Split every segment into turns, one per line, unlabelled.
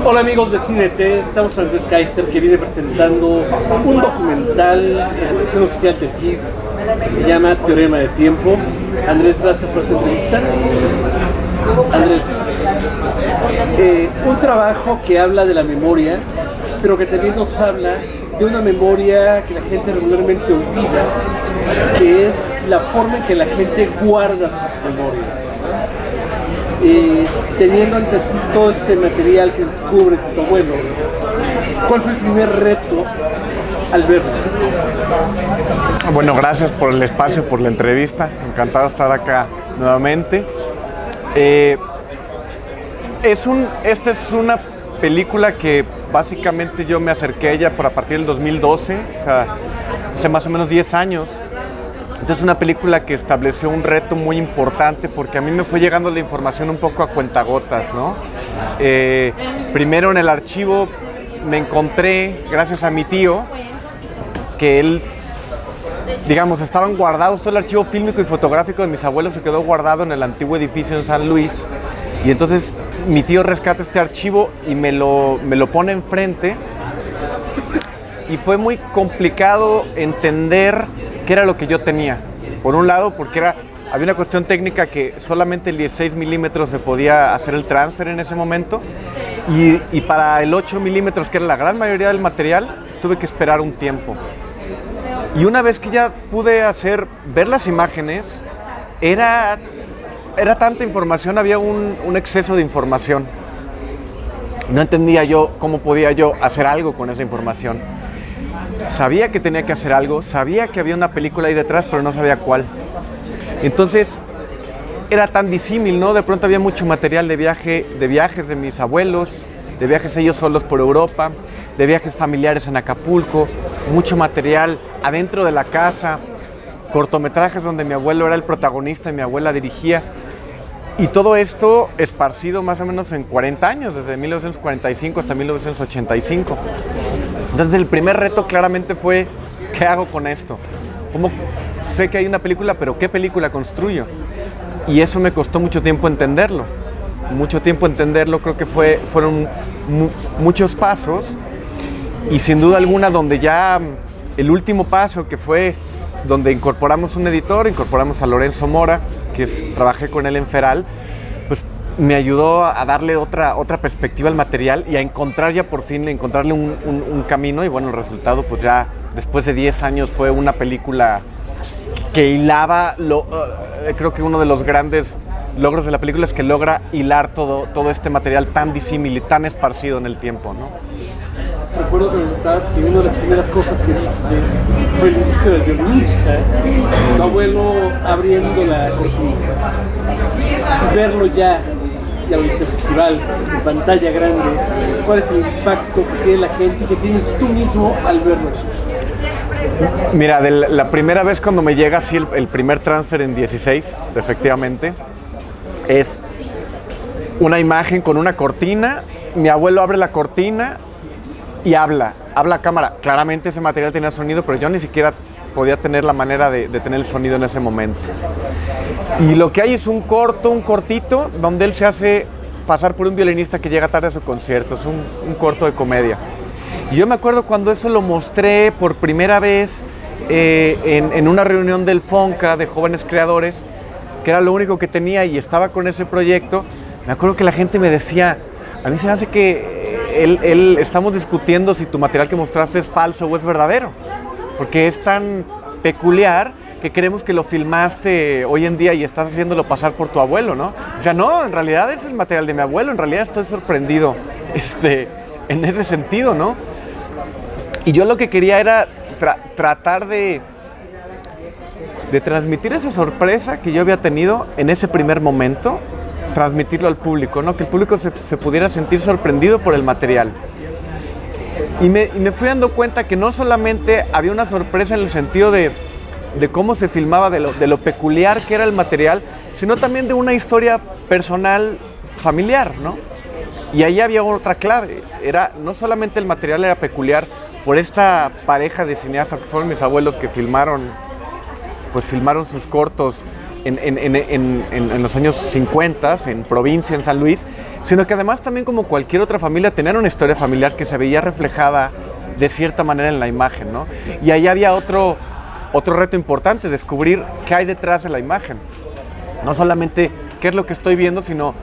Hola amigos de Cinete, estamos con Andrés Kaiser que viene presentando un documental en la sección oficial del GIF que se llama Teorema de Tiempo. Andrés, gracias por esta entrevista. Andrés, un trabajo que habla de la memoria, pero que también nos habla de una memoria que la gente regularmente olvida, que es la forma en que la gente guarda sus memorias. Teniendo ante ti todo este material que descubres de tu abuelo, ¿cuál fue el primer reto al verlo?
Bueno, gracias por el espacio, por la entrevista. Encantado de estar acá nuevamente. Esta es una película que básicamente yo me acerqué a ella a partir del 2012, o sea, hace más o menos 10 años. Entonces es una película que estableció un reto muy importante porque a mí me fue llegando la información un poco a cuentagotas, ¿no? Primero en el archivo me encontré, gracias a mi tío, que él, digamos, estaban guardados, todo el archivo fílmico y fotográfico de mis abuelos se quedó guardado en el antiguo edificio en San Luis. Y entonces mi tío rescata este archivo y me lo pone enfrente. Y fue muy complicado entender qué era lo que yo tenía. Por un lado, porque había una cuestión técnica que solamente el 16 milímetros se podía hacer el transfer en ese momento. Y para el 8 milímetros, que era la gran mayoría del material, tuve que esperar un tiempo. Y una vez que ya pude ver las imágenes, era tanta información, había un exceso de información. No entendía yo cómo podía yo hacer algo con esa información. Sabía que tenía que hacer algo, sabía que había una película ahí detrás, pero no sabía cuál. Entonces, era tan disímil, ¿no? De pronto había mucho material de viajes de mis abuelos, de viajes ellos solos por Europa, de viajes familiares en Acapulco, mucho material adentro de la casa, cortometrajes donde mi abuelo era el protagonista y mi abuela dirigía. Y todo esto esparcido más o menos en 40 años, desde 1945 hasta 1985. Entonces el primer reto claramente fue, ¿qué hago con esto? ¿Cómo sé que hay una película, pero qué película construyo? Y eso me costó mucho tiempo entenderlo. Creo que fueron muchos pasos. Y sin duda alguna donde ya el último paso, que fue donde incorporamos un editor, incorporamos a Lorenzo Mora, trabajé con él en Feral, pues me ayudó a darle otra perspectiva al material y a encontrar ya por fin, encontrarle un camino. Y bueno, el resultado pues ya después de 10 años fue una película que hilaba, creo que uno de los grandes logros de la película es que logra hilar todo este material tan disímil y tan esparcido en el tiempo, ¿no?
Recuerdo que me comentabas que una de las primeras cosas que viste fue el inicio del violinista, tu abuelo abriendo la cortina. Verlo ya lo viste en el festival, en pantalla grande, ¿cuál es el impacto que tiene la gente y que tienes tú mismo al verlo?
Mira, la primera vez cuando me llega así el primer transfer en 16, efectivamente, es una imagen con una cortina, mi abuelo abre la cortina y habla a cámara. Claramente ese material tenía sonido, pero yo ni siquiera podía tener la manera de tener el sonido en ese momento. Y lo que hay es un cortito, donde él se hace pasar por un violinista que llega tarde a su concierto. Es un corto de comedia. Y yo me acuerdo cuando eso lo mostré por primera vez en una reunión del FONCA de jóvenes creadores, que era lo único que tenía y estaba con ese proyecto. Me acuerdo que la gente me decía, a mí se me hace que estamos discutiendo si tu material que mostraste es falso o es verdadero, porque es tan peculiar que creemos que lo filmaste hoy en día y estás haciéndolo pasar por tu abuelo, ¿no? O sea, no, en realidad es el material de mi abuelo, en realidad estoy sorprendido en ese sentido, ¿no? Y yo lo que quería era tratar de transmitir esa sorpresa que yo había tenido en ese primer momento, transmitirlo al público, ¿no? Que el público se pudiera sentir sorprendido por el material. Y me fui dando cuenta que no solamente había una sorpresa en el sentido de cómo se filmaba, de lo peculiar que era el material, sino también de una historia personal, familiar, ¿no? Y ahí había otra clave. No solamente el material era peculiar por esta pareja de cineastas que fueron mis abuelos que filmaron sus cortos en los años 50 en provincia, en San Luis, sino que además también como cualquier otra familia tenían una historia familiar que se veía reflejada de cierta manera en la imagen, ¿no? Y ahí había otro reto importante, descubrir qué hay detrás de la imagen. No solamente qué es lo que estoy viendo, sino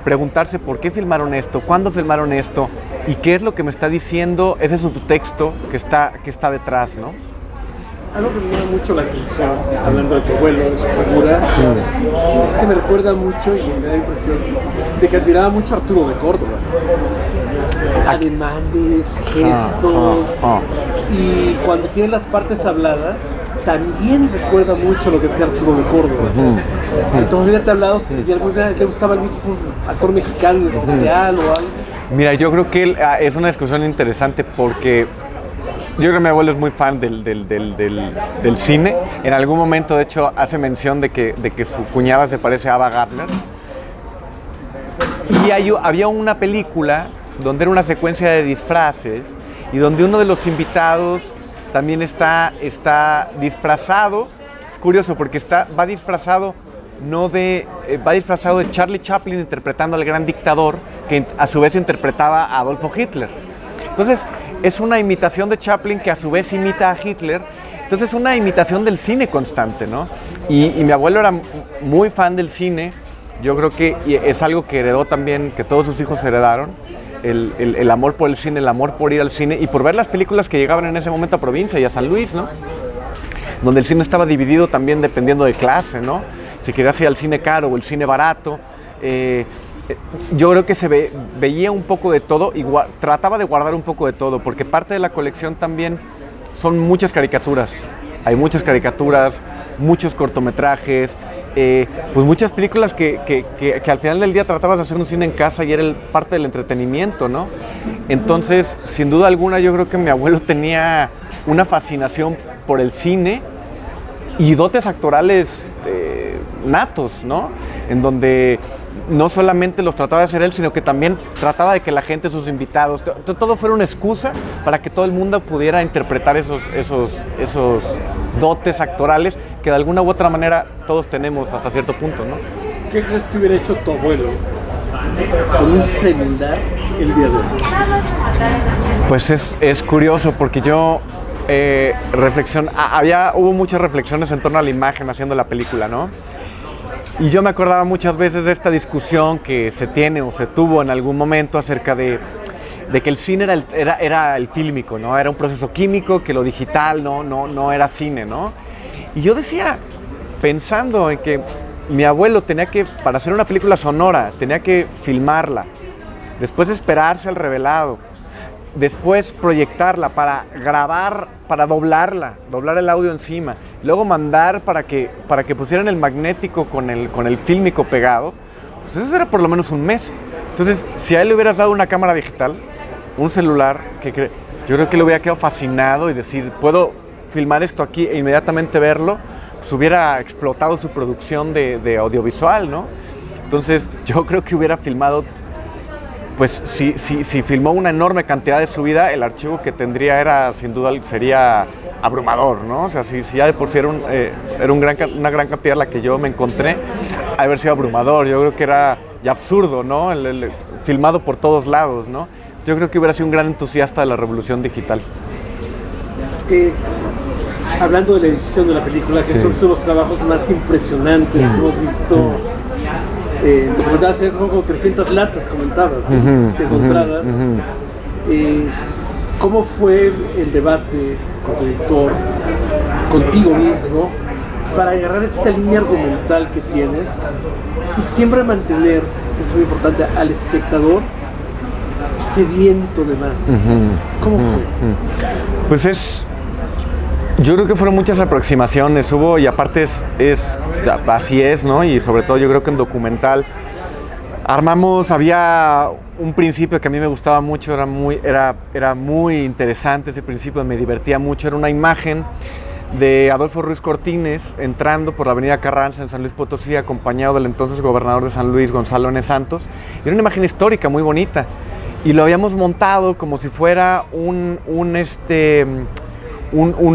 preguntarse por qué filmaron esto, cuándo filmaron esto y qué es lo que me está diciendo ese subtexto que está detrás, ¿no?
Algo que me llama mucho la atención, hablando de tu abuelo, de su figura, es que me recuerda mucho y me da la impresión de que admiraba mucho a Arturo de Córdoba. Ademanes, gestos, y cuando tiene las partes habladas, también recuerda mucho lo que hacía Arturo de Córdoba. Entonces, ¿te ha hablado si alguna vez le gustaba algún actor mexicano en especial o algo?
Mira, yo creo que es una discusión interesante porque yo creo que mi abuelo es muy fan del cine. En algún momento, de hecho, hace mención de que su cuñada se parece a Ava Gardner. Y había una película donde era una secuencia de disfraces y donde uno de los invitados también está disfrazado. Es curioso porque va disfrazado de Charlie Chaplin interpretando al gran dictador, que a su vez interpretaba a Adolfo Hitler. Entonces, es una imitación de Chaplin que a su vez imita a Hitler. Entonces, es una imitación del cine constante, ¿no? Y mi abuelo era muy fan del cine. Yo creo que es algo que heredó también, que todos sus hijos heredaron. El amor por el cine, el amor por ir al cine y por ver las películas que llegaban en ese momento a provincia y a San Luis, ¿no? Donde el cine estaba dividido también dependiendo de clase, ¿no? Si querías ir al cine caro o el cine barato. Yo creo que se veía un poco de todo y trataba de guardar un poco de todo, porque parte de la colección también son muchas caricaturas. Hay muchas caricaturas, muchos cortometrajes, pues muchas películas que al final del día tratabas de hacer un cine en casa y era parte del entretenimiento, ¿no? Entonces, sin duda alguna, yo creo que mi abuelo tenía una fascinación por el cine y dotes actorales natos, ¿no? En donde no solamente los trataba de hacer él, sino que también trataba de que la gente, sus invitados, todo fuera una excusa para que todo el mundo pudiera interpretar esos dotes actorales que de alguna u otra manera todos tenemos hasta cierto punto, ¿no?
¿Qué crees que hubiera hecho tu abuelo con un celular el día de hoy?
Pues es curioso porque yo hubo muchas reflexiones en torno a la imagen haciendo la película, ¿no? Y yo me acordaba muchas veces de esta discusión que se tiene o se tuvo en algún momento acerca de que el cine era el fílmico, ¿no? Era un proceso químico, que lo digital no era cine, ¿no? Y yo decía, pensando en que mi abuelo para hacer una película sonora, tenía que filmarla, después esperarse al revelado, después proyectarla para grabar, para doblar el audio encima, luego mandar para que pusieran el magnético con el fílmico pegado, pues eso era por lo menos un mes. Entonces, si a él le hubieras dado una cámara digital, un celular, yo creo que le hubiera quedado fascinado y decir, puedo filmar esto aquí e inmediatamente verlo, pues hubiera explotado su producción de audiovisual, ¿no? Entonces, yo creo que hubiera filmado. Pues si filmó una enorme cantidad de su vida, el archivo que tendría sin duda sería abrumador, ¿no? O sea, si ya de por sí era una gran cantidad la que yo me encontré, haber sido abrumador. Yo creo que era ya absurdo, ¿no? Filmado por todos lados, ¿no? Yo creo que hubiera sido un gran entusiasta de la revolución digital.
Hablando de la edición de la película, que son los trabajos más impresionantes que hemos visto. Documentales, como 300 latas, comentabas, encontradas. ¿Cómo fue el debate con tu editor, contigo mismo, para agarrar esta línea argumental que tienes y siempre mantener, que es muy importante, al espectador sediento de más? ¿Cómo fue?
Pues yo creo que fueron muchas aproximaciones, y aparte así es, ¿no? Y sobre todo yo creo que en documental había un principio que a mí me gustaba mucho, era muy interesante ese principio, me divertía mucho, era una imagen de Adolfo Ruiz Cortines entrando por la avenida Carranza en San Luis Potosí, acompañado del entonces gobernador de San Luis, Gonzalo N. Santos. Era una imagen histórica muy bonita y lo habíamos montado como si fuera un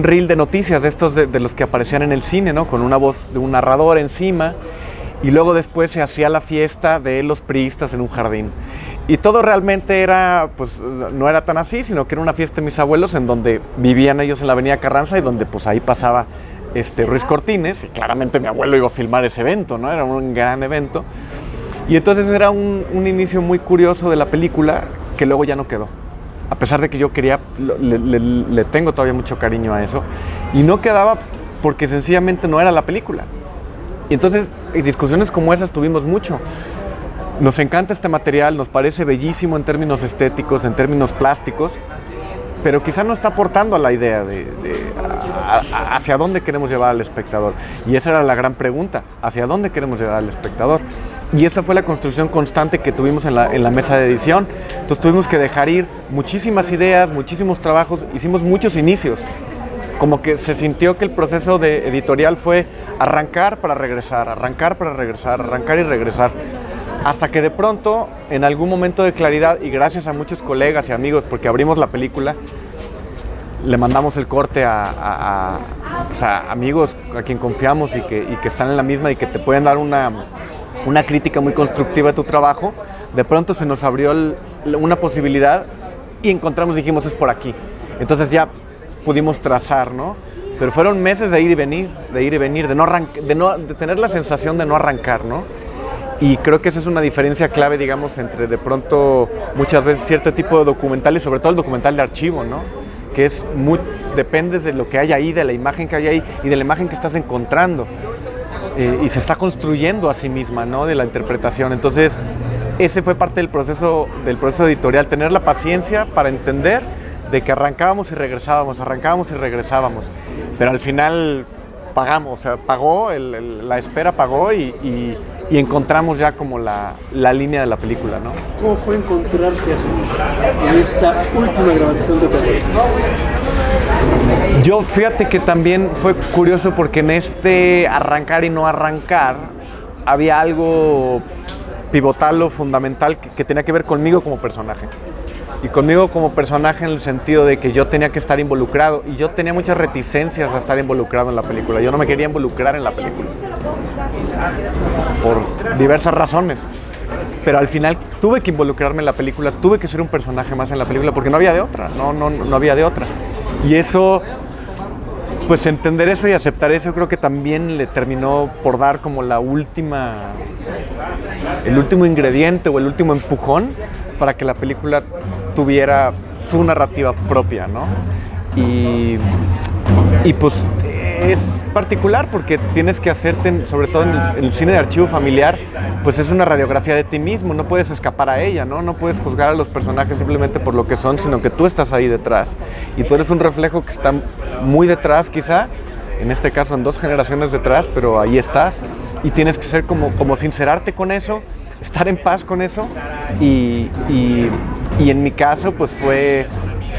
reel de noticias de estos de los que aparecían en el cine, ¿no? Con una voz de un narrador encima, y luego después se hacía la fiesta de los priistas en un jardín. Y todo realmente era, pues no era tan así, sino que era una fiesta de mis abuelos en donde vivían ellos en la avenida Carranza y donde pues ahí pasaba Ruiz Cortines, y claramente mi abuelo iba a filmar ese evento, ¿no? Era un gran evento. Y entonces era un inicio muy curioso de la película que luego ya no quedó. A pesar de que yo quería, le tengo todavía mucho cariño a eso. Y no quedaba porque sencillamente no era la película. Y entonces, discusiones como esas tuvimos mucho. Nos encanta este material, nos parece bellísimo en términos estéticos, en términos plásticos, pero quizá no está aportando a la idea hacia dónde queremos llevar al espectador. Y esa era la gran pregunta, ¿hacia dónde queremos llevar al espectador? Y esa fue la construcción constante que tuvimos en la mesa de edición. Entonces tuvimos que dejar ir muchísimas ideas, muchísimos trabajos, hicimos muchos inicios. Como que se sintió que el proceso editorial fue arrancar para regresar, arrancar para regresar, arrancar y regresar. Hasta que de pronto, en algún momento de claridad, y gracias a muchos colegas y amigos, porque abrimos la película, le mandamos el corte a amigos a quien confiamos y que están en la misma y que te pueden dar una crítica muy constructiva de tu trabajo. De pronto se nos abrió una posibilidad y dijimos, es por aquí. Entonces ya pudimos trazar, ¿no? Pero fueron meses de ir y venir, de tener la sensación de no arrancar, ¿no? Y creo que esa es una diferencia clave, digamos, entre de pronto muchas veces cierto tipo de documentales, sobre todo el documental de archivo, ¿no? Que es dependes de lo que hay ahí, de la imagen que hay ahí y de la imagen que estás encontrando. Y se está construyendo a sí misma, ¿no? De la interpretación. Entonces, ese fue parte del proceso editorial, tener la paciencia para entender de que arrancábamos y regresábamos, pero al final pagamos, o sea, la espera pagó y encontramos ya como la línea de la película, ¿no?
¿Cómo fue encontrarte en esta última grabación de película?
Yo, fíjate que también fue curioso porque en este arrancar y no arrancar había algo pivotal o fundamental que tenía que ver conmigo como personaje. Y conmigo como personaje en el sentido de que yo tenía que estar involucrado y yo tenía muchas reticencias a estar involucrado en la película. Yo no me quería involucrar en la película por diversas razones. Pero al final tuve que involucrarme en la película, tuve que ser un personaje más en la película porque no había de otra, no había de otra. Y eso, pues entender eso y aceptar eso, creo que también le terminó por dar como el último ingrediente o el último empujón para que la película tuviera su narrativa propia, ¿no? Y pues es particular porque tienes que hacerte, sobre todo en el cine de archivo familiar, pues es una radiografía de ti mismo, no puedes escapar a ella, ¿no? No puedes juzgar a los personajes simplemente por lo que son, sino que tú estás ahí detrás. Y tú eres un reflejo que está muy detrás quizá, en este caso en 2 generaciones detrás, pero ahí estás. Y tienes que ser como sincerarte con eso, estar en paz con eso. Y en mi caso, pues fue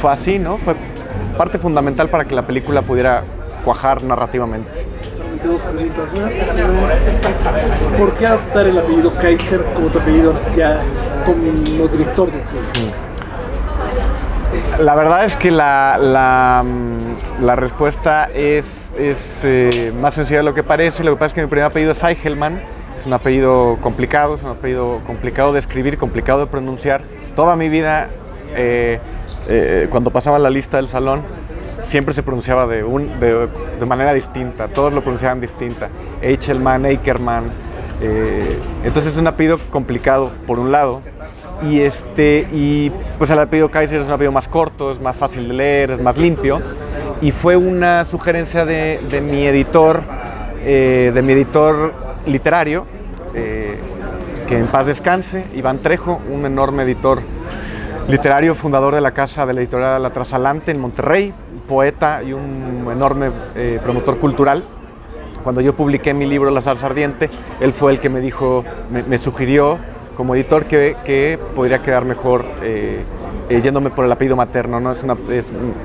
así, ¿no? Fue parte fundamental para que la película pudiera cuajar narrativamente.
2 preguntas más. ¿Por qué adoptar el apellido Kaiser como tu apellido ya como director de cine?
La verdad es que la respuesta es más sencilla de lo que parece. Lo que pasa es que mi primer apellido es Eichelmann. Es un apellido complicado, de escribir, complicado de pronunciar. Toda mi vida, cuando pasaba la lista del salón, siempre se pronunciaba de manera distinta, todos lo pronunciaban distinta. Eichelmann, Eichermann. Entonces es un apellido complicado, por un lado. Y pues el apellido Kaiser es un apellido más corto, es más fácil de leer, es más limpio. Y fue una sugerencia de mi editor literario, que en paz descanse, Iván Trejo, un enorme editor literario, fundador de la casa de la editorial La Trasalante en Monterrey, poeta y un enorme promotor cultural. Cuando yo publiqué mi libro La Salsa Ardiente, él fue el que me dijo, me sugirió como editor que podría quedar mejor yéndome por el apellido materno, ¿no? Es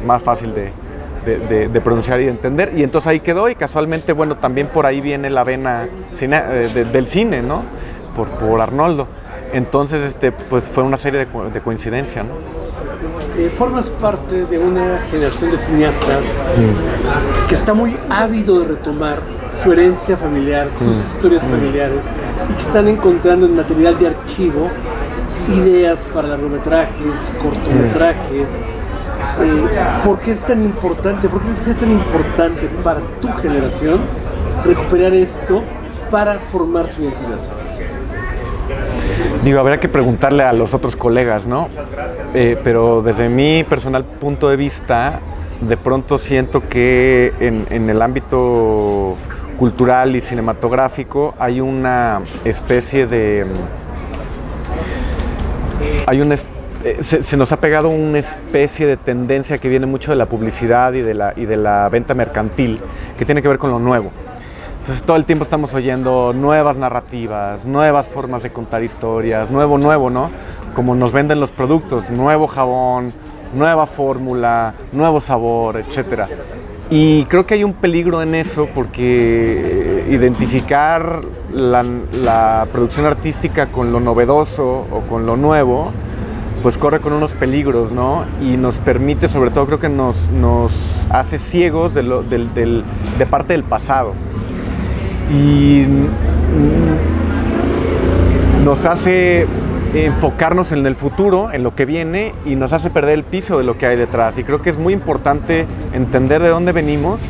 más fácil de pronunciar y de entender, y entonces ahí quedó. Y casualmente, bueno, también por ahí viene la vena del cine, ¿no? Por Arnoldo. Entonces, pues fue una serie de coincidencias, ¿no?
Formas parte de una generación de cineastas que está muy ávido de retomar su herencia familiar, sus historias familiares, y que están encontrando en material de archivo ideas para largometrajes, cortometrajes. ¿Por qué es tan importante? ¿Por qué es tan importante para tu generación recuperar esto para formar su identidad?
Digo, habría que preguntarle a los otros colegas, ¿no? Pero desde mi personal punto de vista, de pronto siento que en el ámbito cultural y cinematográfico hay una especie de... se nos ha pegado una especie de tendencia que viene mucho de la publicidad y de la venta mercantil, que tiene que ver con lo nuevo. Entonces todo el tiempo estamos oyendo nuevas narrativas, nuevas formas de contar historias, nuevo, ¿no? Como nos venden los productos, nuevo jabón, nueva fórmula, nuevo sabor, etc. Y creo que hay un peligro en eso porque identificar la producción artística con lo novedoso o con lo nuevo, pues corre con unos peligros, ¿no? Y nos permite, sobre todo creo que nos hace ciegos de parte del pasado. Y nos hace enfocarnos en el futuro, en lo que viene, y nos hace perder el piso de lo que hay detrás. Y creo que es muy importante entender de dónde venimos,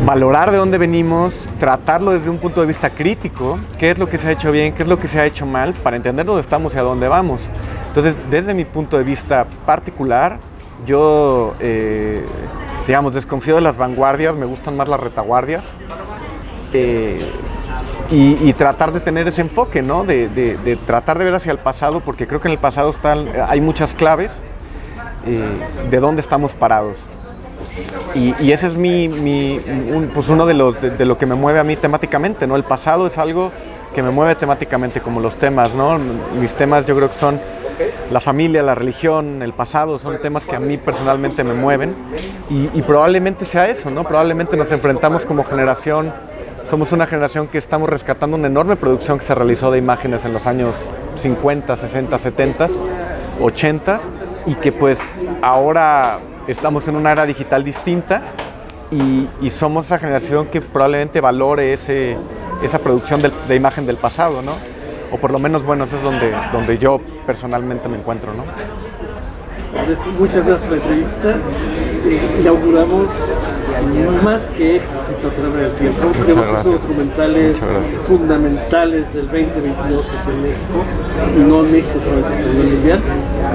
valorar de dónde venimos, tratarlo desde un punto de vista crítico, qué es lo que se ha hecho bien, qué es lo que se ha hecho mal, para entender dónde estamos y a dónde vamos. Entonces, desde mi punto de vista particular, yo, digamos, desconfío de las vanguardias, me gustan más las retaguardias. Y tratar de tener ese enfoque, ¿no? De tratar de ver hacia el pasado, porque creo que en el pasado hay muchas claves de dónde estamos parados. Y ese es pues uno de lo que me mueve a mí temáticamente, ¿no? El pasado es algo que me mueve temáticamente, como los temas, ¿no? Mis temas yo creo que son la familia, la religión, el pasado, son temas que a mí personalmente me mueven y probablemente sea eso, ¿no? Probablemente nos enfrentamos como generación. Somos una generación que estamos rescatando una enorme producción que se realizó de imágenes en los años 50, 60, 70, 80 y que pues ahora estamos en una era digital distinta y somos esa generación que probablemente valore esa producción de imagen del pasado, ¿no? O por lo menos, bueno, eso es donde yo personalmente me encuentro, ¿no?
Muchas gracias por la entrevista. Inauguramos más que éxito a través del tiempo. Creemos que son documentales fundamentales del 2022 aquí en México, y no en México solamente, sino a nivel mundial.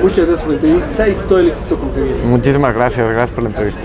Muchas gracias por la entrevista y todo el éxito con que viene.
Muchísimas gracias por la entrevista.